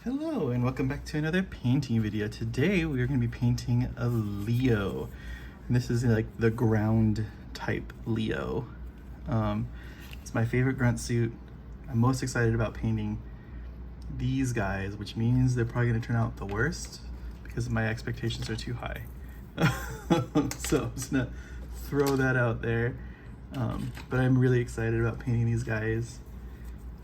Hello and welcome back to another painting video. Today we are going to be painting a Leo. And this is like the ground type Leo. It's my favorite grunt suit. I'm most excited about painting these guys, which means they're probably going to turn out the worst because my expectations are too high. So I'm just going to throw that out there. But I'm really excited about painting these guys.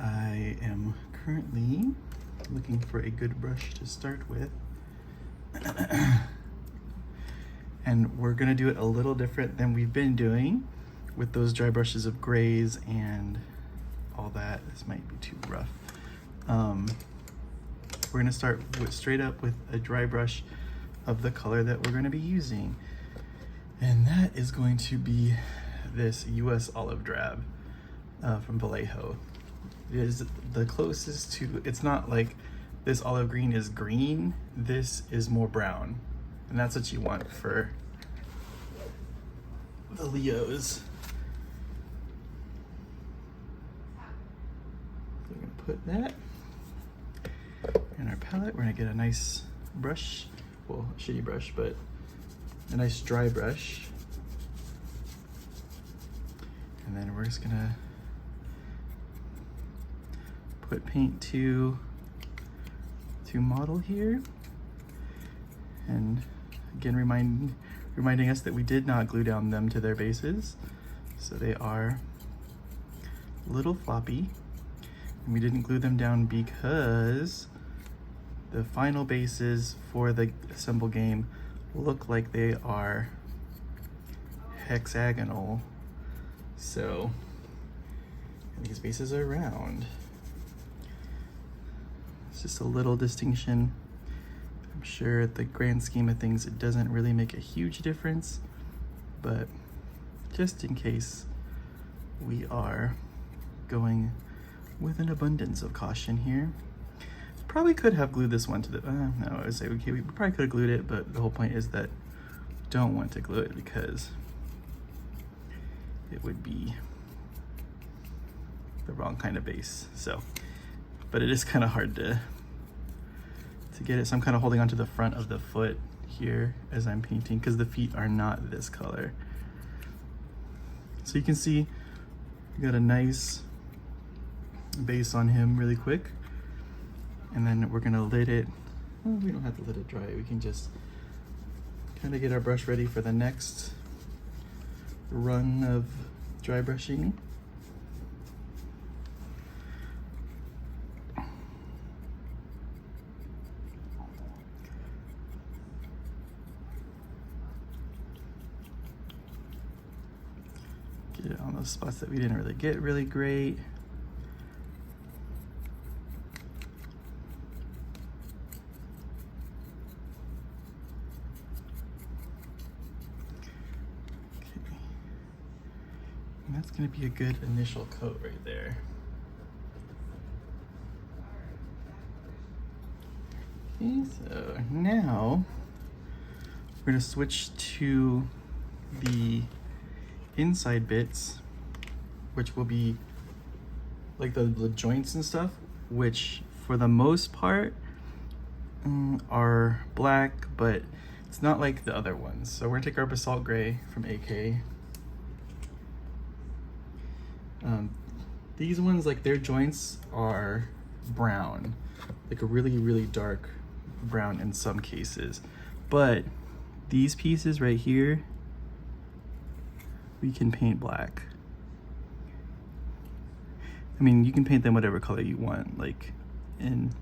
I am currently looking for a good brush to start with. And we're gonna do it a little different than we've been doing with those dry brushes of grays and all that. This might be too rough. We're gonna start straight up with a dry brush of the color that we're gonna be using. And that is going to be this US Olive Drab from Vallejo. It is the closest to, it's not like this olive green is green, this is more brown. And that's what you want for the Leos. We're gonna put that in our palette. We're gonna get a nice brush, well, a shitty brush, but a nice dry brush. And then we're just gonna put paint to model here, and again reminding us that we did not glue down them to their bases, so they are a little floppy, and we didn't glue them down because the final bases for the Assemble game look like they are hexagonal, so these bases are round. It's just a little distinction. I'm sure at the grand scheme of things, it doesn't really make a huge difference, but just in case, we are going with an abundance of caution here. Probably could have glued this one to the, no, I would say, okay, we probably could have glued it, but the whole point is that we don't want to glue it because it would be the wrong kind of base. So, but it is kind of hard to get it. So I'm kind of holding onto the front of the foot here as I'm painting because the feet are not this color. So you can see we got a nice base on him really quick. And then we're gonna let it, well, we don't have to let it dry. We can just kind of get our brush ready for the next run of dry brushing. Get it on those spots that we didn't really get really great. Okay. And that's going to be a good initial coat right there. Okay, so now we're going to switch to the inside bits, which will be like the joints and stuff, which for the most part are black, but it's not like the other ones. So we're gonna take our basalt gray from AK. These ones, like their joints are brown, like a really, really dark brown in some cases, but these pieces right here, we can paint black. I mean, you can paint them whatever color you want, like in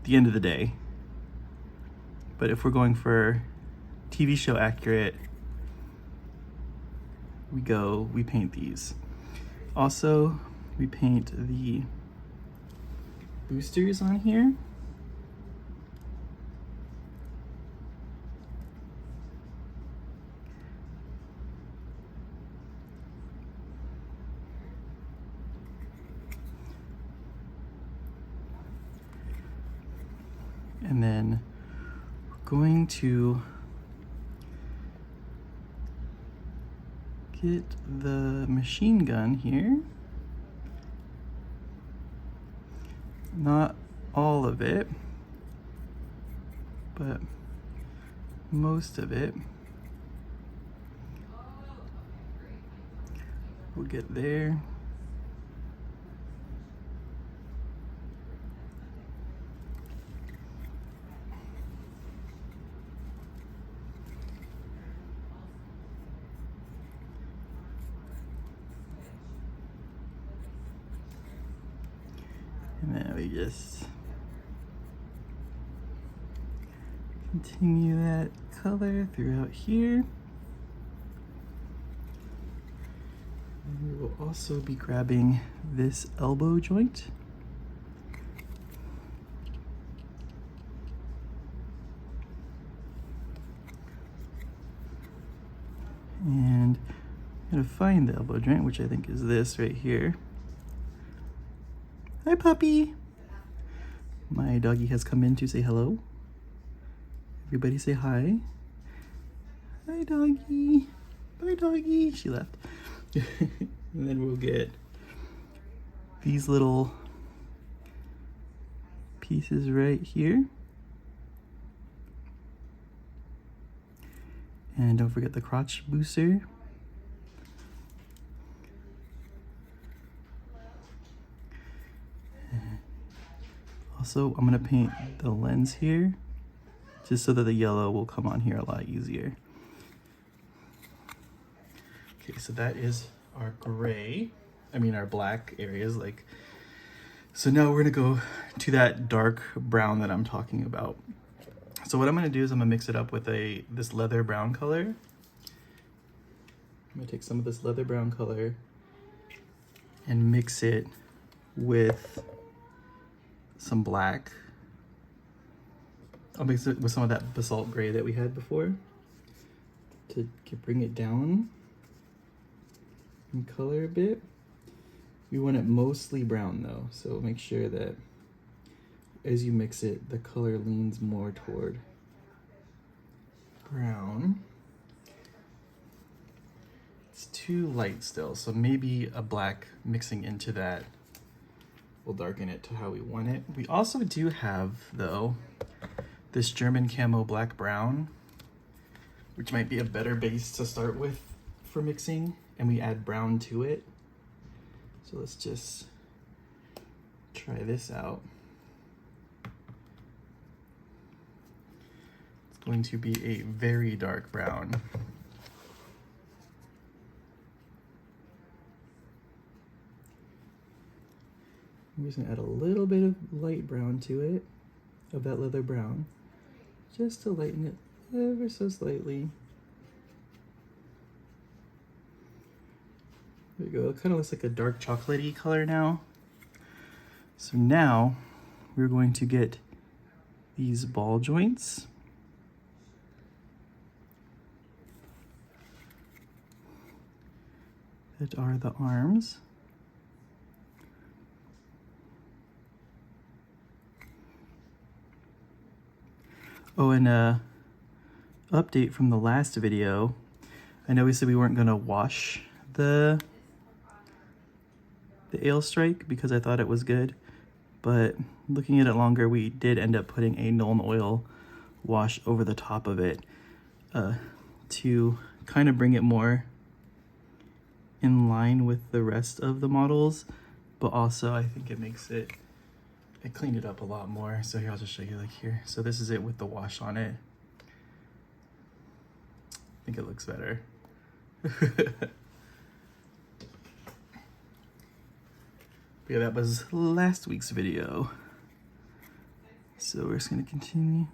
the end of the day. But if we're going for TV show accurate, we paint these. Also, we paint the boosters on here. And then we're going to get the machine gun here. Not all of it, but most of it will get there. And then we just continue that color throughout here. And we will also be grabbing this elbow joint. And I'm gonna find the elbow joint, which I think is this right here. Hi, puppy. My doggy has come in to say hello. Everybody say hi. Hi, doggy. Bye, doggy. She left. And then we'll get these little pieces right here. And don't forget the crotch booster. Also, I'm gonna paint the lens here, just so that the yellow will come on here a lot easier. Okay, so that is our gray, our black areas. So now we're gonna go to that dark brown that I'm talking about. So what I'm gonna do is I'm gonna mix it up with this leather brown color. I'm gonna take some of this leather brown color and mix it with some black. I'll mix it with some of that basalt gray that we had before to bring it down in color a bit. We want it mostly brown though, so make sure that as you mix it, the color leans more toward brown. It's too light still, so maybe a black mixing into that will darken it to how we want it. We also do have, though, this German camo black brown, which might be a better base to start with for mixing, and we add brown to it. So let's just try this out. It's going to be a very dark brown. I'm just gonna add a little bit of light brown to it, of that leather brown, just to lighten it ever so slightly. There we go, it kind of looks like a dark chocolatey color now. So now we're going to get these ball joints. That are the arms. Oh, and update from the last video. I know we said we weren't gonna wash the ale strike because I thought it was good, but looking at it longer, we did end up putting a Nuln Oil wash over the top of it to kind of bring it more in line with the rest of the models, but also I think it makes it cleaned it up a lot more. So here, I'll just show you here. So this is it with the wash on it. I think it looks better. Yeah, that was last week's video. So we're just gonna continue.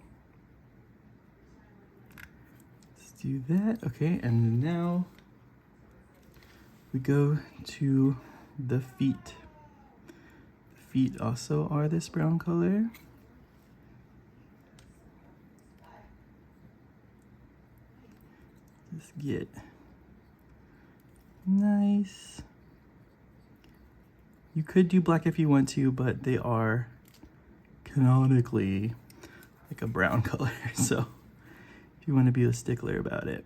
Let's do that. Okay, and now we go to the feet. The feet also are this brown color. Just get nice. You could do black if you want to, but they are canonically like a brown color. So if you want to be a stickler about it,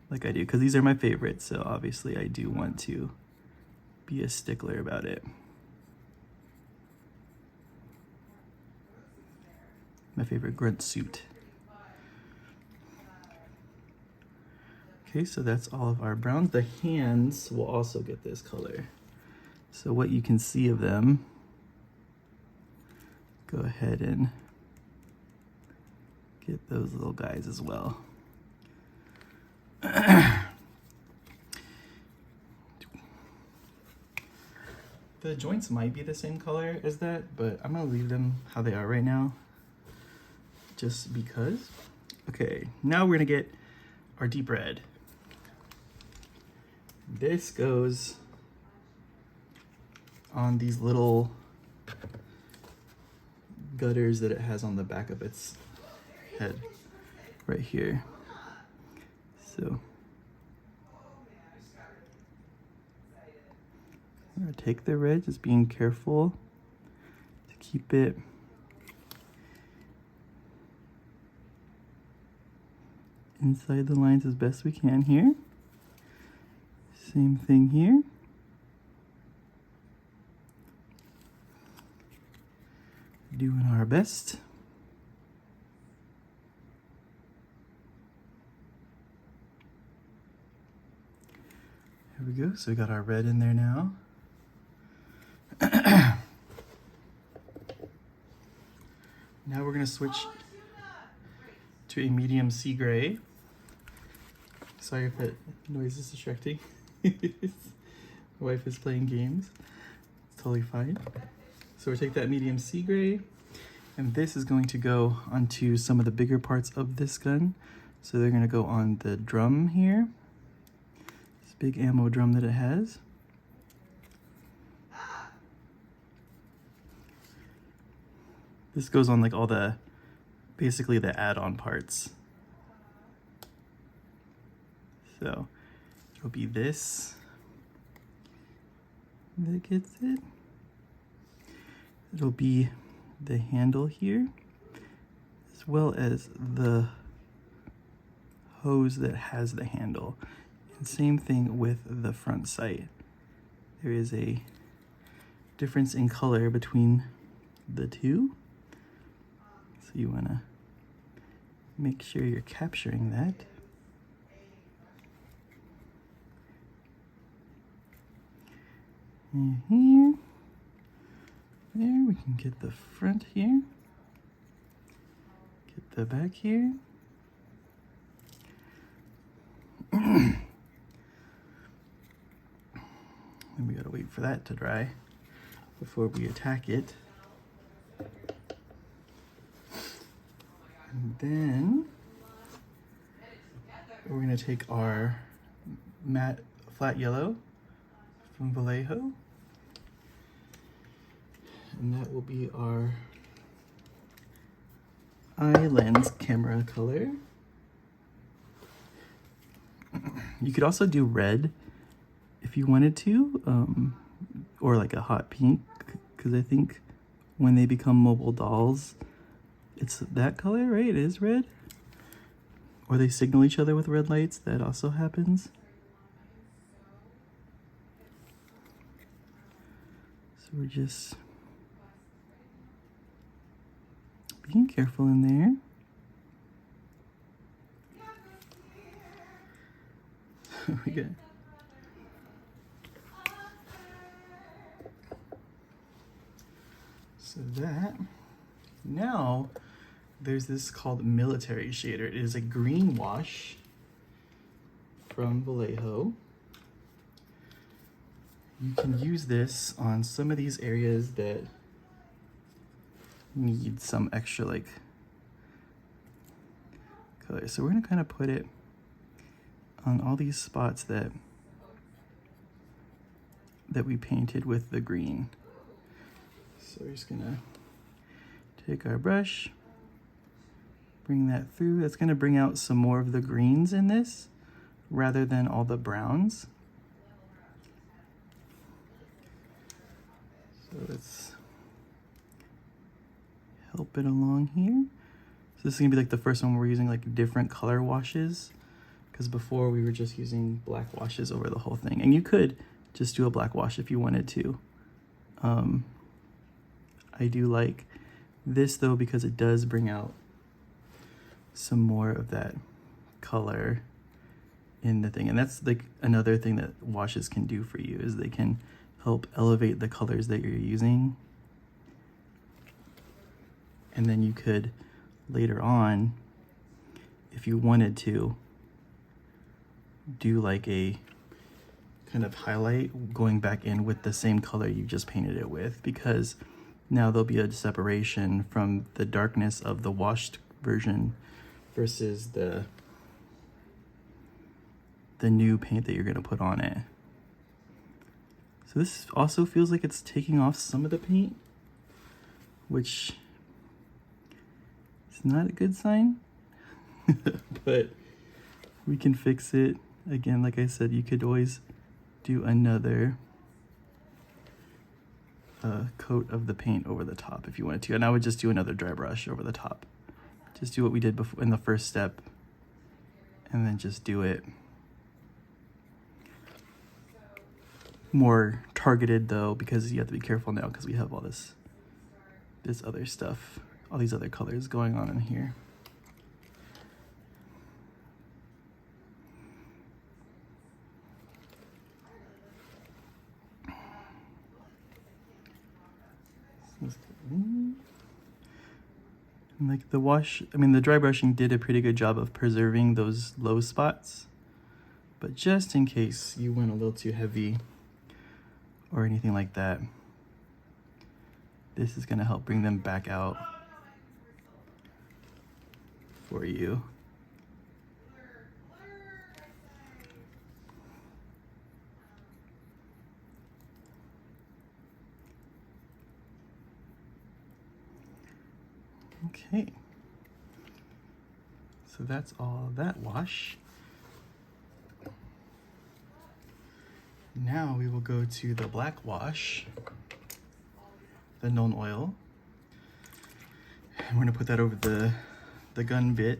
like I do, because these are my favorites, so obviously I do want to be a stickler about it. my favorite grunt suit. Okay, so that's all of our browns. The hands will also get this color. So what you can see of them, go ahead and get those little guys as well. The joints might be the same color as that, but I'm gonna leave them how they are right now, just because. Okay, now we're gonna get our deep red. This goes on these little gutters that it has on the back of its head right here. So I'm gonna take the red, just being careful to keep it inside the lines as best we can here. Same thing here. Doing our best. There we go. So we got our red in there now. Now we're going to switch to a medium sea gray. Sorry if that noise is distracting. My wife is playing games. It's totally fine. So we'll take that medium sea gray, and this is going to go onto some of the bigger parts of this gun. So they're going to go on the drum here. This big ammo drum that it has. This goes on like all the, basically the add-on parts. So it'll be this that gets it. It'll be the handle here, as well as the hose that has the handle. And same thing with the front sight. There is a difference in color between the two. So you want to make sure you're capturing that. And here, there, we can get the front here, get the back here. And we gotta wait for that to dry before we attack it. And then we're gonna take our matte flat yellow from Vallejo, and that will be our eye lens camera color. You could also do red if you wanted to, or like a hot pink, because I think when they become mobile dolls, it's that color, right? It is red. Or they signal each other with red lights. That also happens. So we're just being careful in there. We got so that now there's this called military shader. It is a green wash from Vallejo. You can use this on some of these areas that need some extra like color. So we're gonna kind of put it on all these spots that we painted with the green. So we're just gonna take our brush, bring that through. That's gonna bring out some more of the greens in this rather than all the browns. So let's help it along here. So this is gonna be like the first one we're using like different color washes, because before we were just using black washes over the whole thing. And you could just do a black wash if you wanted to. I do like This though, because it does bring out some more of that color in the thing, and that's like another thing that washes can do for you, is they can help elevate the colors that you're using. And then you could later on, if you wanted to, do like a kind of highlight going back in with the same color you just painted it with, because now there'll be a separation from the darkness of the washed version versus the new paint that you're going to put on it. So this also feels like it's taking off some of the paint, which is not a good sign. But we can fix it. Again, like I said, you could always do another coat of the paint over the top if you wanted to. And I would just do another dry brush over the top. Just do what we did before in the first step, and then just do it more targeted though, because you have to be careful now because we have all this other stuff, all these other colors going on in here. And like the dry brushing did a pretty good job of preserving those low spots, but just in case you went a little too heavy or anything like that, this is going to help bring them back out for you. Okay, so that's all that wash. Now we will go to the black wash, the known oil. And we're gonna put that over the gun bit.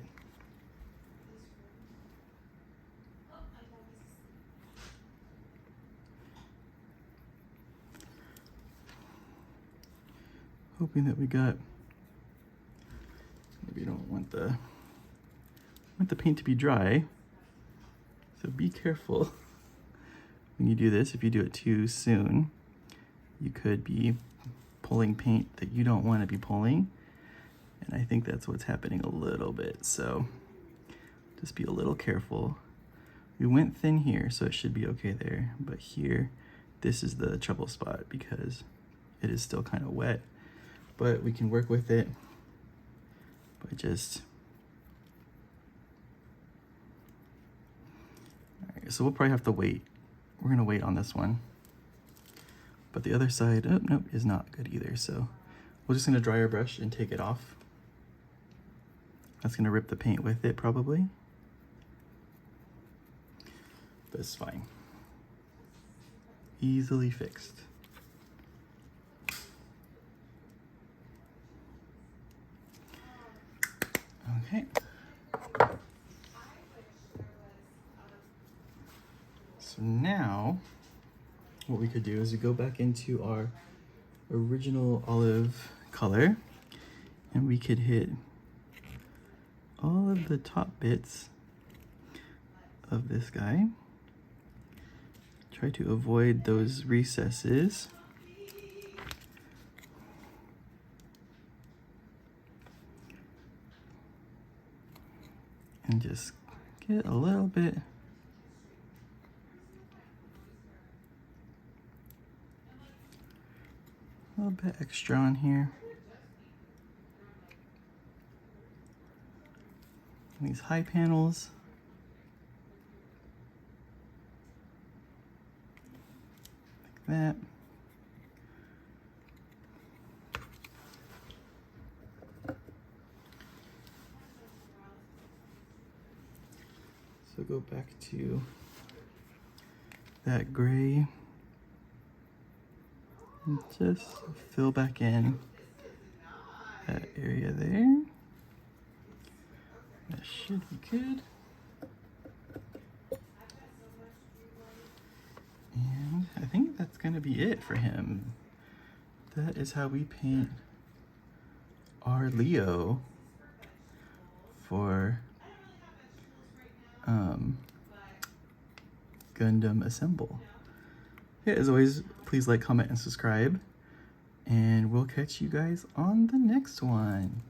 Hoping that we got, maybe you don't want the paint to be dry, so be careful when you do this. If you do it too soon, you could be pulling paint that you don't want to be pulling, and I think that's what's happening a little bit, so just be a little careful. We went thin here, so it should be okay there, but here, this is the trouble spot because it is still kind of wet, but we can work with it by just, all right, so we'll probably have to wait. We're gonna wait on this one, but the other side, oh, nope, is not good either, so we're just gonna dry our brush and take it off. That's gonna rip the paint with it probably, but it's fine. Easily fixed. Okay. So now what we could do is we go back into our original olive color, and we could hit all of the top bits of this guy. Try to avoid those recesses. And just get a little bit extra on here. These high panels. Like that. So go back to that gray and just fill back in that area there. That should be good. And I think that's gonna be it for him. That is how we paint our Leo for Gundam Assemble. Yeah, as always, please like, comment, and subscribe, and we'll catch you guys on the next one.